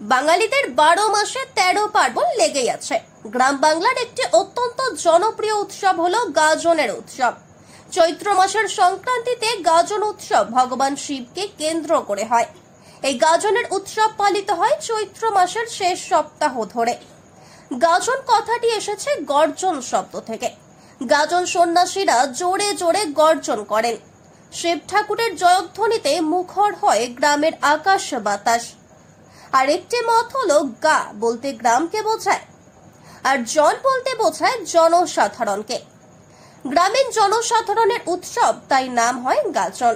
বাঙালিদের 12 মাসে 13 পার্বণ লেগেই আছে। গ্রাম বাংলার একটি অত্যন্ত জনপ্রিয় উৎসব হলো গাজনের উৎসব। চৈত্র মাসের সংক্রান্তিতে গাজন উৎসব ভগবান শিবকে কেন্দ্র করে হয়। এই গাজনের উৎসব পালিত হয় চৈত্র মাসের শেষ সপ্তাহ ধরে। গাজন কথাটি এসেছে গর্জন শব্দ থেকে। গাজন সন্ন্যাসীরা জোরে জোরে গর্জন করেন। শিব ঠাকুরের জয়ধ্বনিতে মুখর হয় গ্রামের আকাশ বাতাস। আর একটি মত হলো গা বলতে গ্রামকে বোঝায়, আর জন বলতে বোঝায় জনসাধারণকে। গ্রামীণ জনসাধারণের উৎসব, তাই নাম হয় গাজন।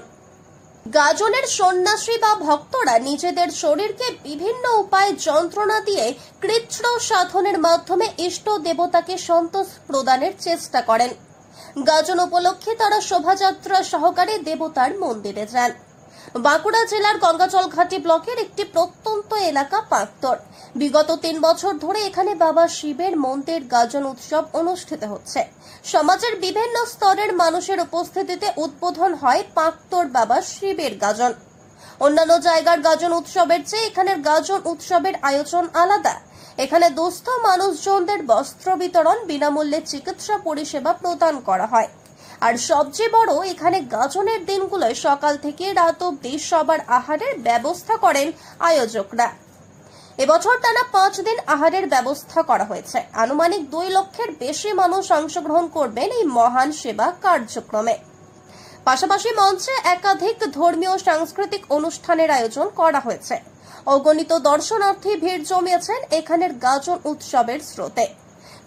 গাজনের সন্ন্যাসী বা ভক্তরা নিজেদের শরীরকে বিভিন্ন উপায়ে যন্ত্রণা দিয়ে কৃচ্ছ্র সাধনের মাধ্যমে ইষ্ট দেবতাকে সন্তোষ প্রদানের চেষ্টা করেন। গাজন উপলক্ষে তারা শোভাযাত্রা সহকারে দেবতার মন্দিরে যান। বাঁকুড়া জেলার গঙ্গাজলঘাটি ব্লকের একটি প্রত্যন্ত এলাকা পাঁকতর। বিগত 3 বছর ধরে এখানে বাবা শিবের মন্দির গাজন উৎসব অনুষ্ঠিত হচ্ছে। সমাজের বিভিন্ন স্তরের মানুষের উপস্থিতিতে উদ্বোধন হয় পাঁকতর বাবা শিবের গাজন। অন্যান্য জায়গার গাজন উৎসবের চেয়ে এখানের গাজন উৎসবের আয়োজন আলাদা। এখানে দুস্থ মানুষজনদের বস্ত্র বিতরণ, বিনামূল্যে চিকিৎসা পরিষেবা প্রদান করা হয়। আর সবচেয়ে বড়, এখানে গাজনের দিনগুলোয় সকাল থেকে রাত অবধি সবার আহারের ব্যবস্থা করেন আয়োজকরা। এবছর টানা 5 দিন আহারের ব্যবস্থা করা হয়েছে। আনুমানিক 2 লক্ষের বেশি মানুষ অংশগ্রহণ করবেন এই মহান সেবা কার্যক্রমে। পাশাপাশি মঞ্চে একাধিক ধর্মীয় সাংস্কৃতিক অনুষ্ঠানের আয়োজন করা হয়েছে। অগণিত দর্শনার্থী ভিড় জমিয়েছেন এখানের গাজন উৎসবের স্রোতে।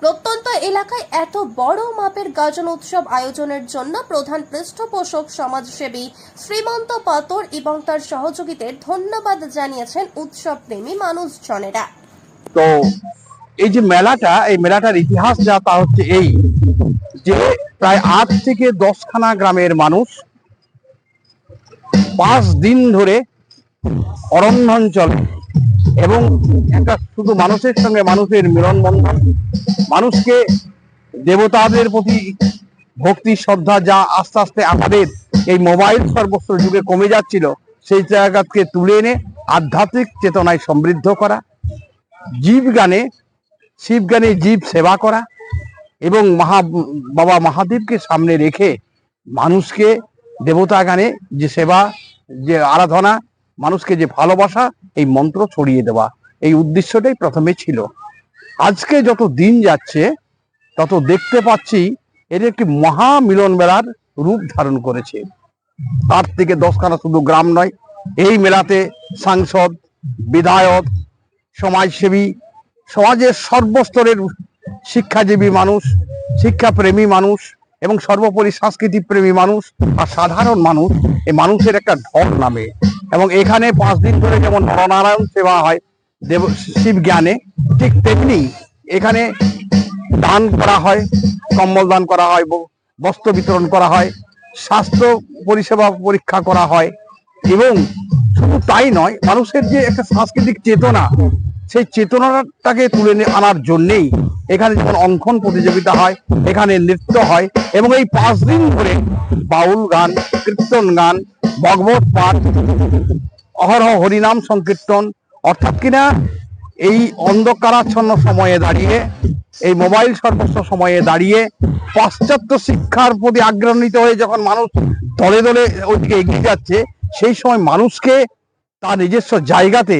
প্রত্যন্ত এলাকায় এত বড় মাপের গাজন উৎসব আয়োজনের জন্য প্রধান পৃষ্ঠপোষক সমাজসেবী শ্রীমন্ত পাতর এবং তার সহযোগীদের ধন্যবাদ জানিয়েছেন উৎসব প্রেমী মানুষজনেরা। তো এই যে মেলাটা, এই মেলাটার ইতিহাস যা তা হচ্ছে এই যে প্রায় 8 থেকে 10খানা গ্রামের মানুষ 5 দিন ধরে অরণ্যাঞ্চলে এবং একটা শুধু মানুষের সঙ্গে মানুষের মিলনবন্ধন, মানুষকে দেবতাদের প্রতি ভক্তি শ্রদ্ধা যা আস্তে আস্তে আমাদের এই মোবাইল সর্বস্ব যুগে কমে যাচ্ছিল, সেই জায়গাকে তুলে এনে আধ্যাত্মিক চেতনায় সমৃদ্ধ করা, শিব গানে জীব সেবা করা এবং বাবা মহাদেবকে সামনে রেখে মানুষকে দেবতা গানে যে সেবা, যে আরাধনা, মানুষকে যে ভালোবাসা, এই মন্ত্র ছড়িয়ে দেওয়া, এই উদ্দেশ্যটাই প্রথমে ছিল। আজকে যত দিন যাচ্ছে তত দেখতে পাচ্ছি এর একটি মহা মিলন মেলার রূপ ধারণ করেছে। 8 থেকে 10খানা শুধু গ্রাম নয়, এই মেলাতে সাংসদ, বিধায়ক, সমাজসেবী, সমাজের সর্বস্তরের শিক্ষাজীবী মানুষ, শিক্ষাপ্রেমী মানুষ এবং সর্বোপরি সংস্কৃতি প্রেমী মানুষ আর সাধারণ মানুষ, এই মানুষের একটা ঢল নামে। এবং এখানে 5 দিন ধরে যেমন নরনারায়ণ সেবা হয় শিব জ্ঞানে, ঠিক তেমনি এখানে দান করা হয়, কম্বল দান করা হয়, বস্ত্র বিতরণ করা হয়, স্বাস্থ্য পরিষেবা পরীক্ষা করা হয়। এবং শুধু তাই নয়, মানুষের যে একটা সাংস্কৃতিক চেতনা, সেই চেতনাটাকে তুলে আনার জন্যেই এখানে যেমন অঙ্কন প্রতিযোগিতা হয়, এখানে নৃত্য হয় এবং এই 5 দিন ধরে বাউল গান, কীর্তন গান, ভগবত পাঠ, অহরহ হরিনাম সংকীর্তন, অর্থাৎ কিনা এই অন্ধকারাচ্ছন্ন সময়ে দাঁড়িয়ে, এই মোবাইল সর্বস্ব সময়ে দাঁড়িয়ে পাশ্চাত্য শিক্ষার প্রতি আগ্রহিত হয়ে যখন মানুষ দলে দলে ওইদিকে এগিয়ে যাচ্ছে, সেই সময় মানুষকে তার নিজস্ব জায়গাতে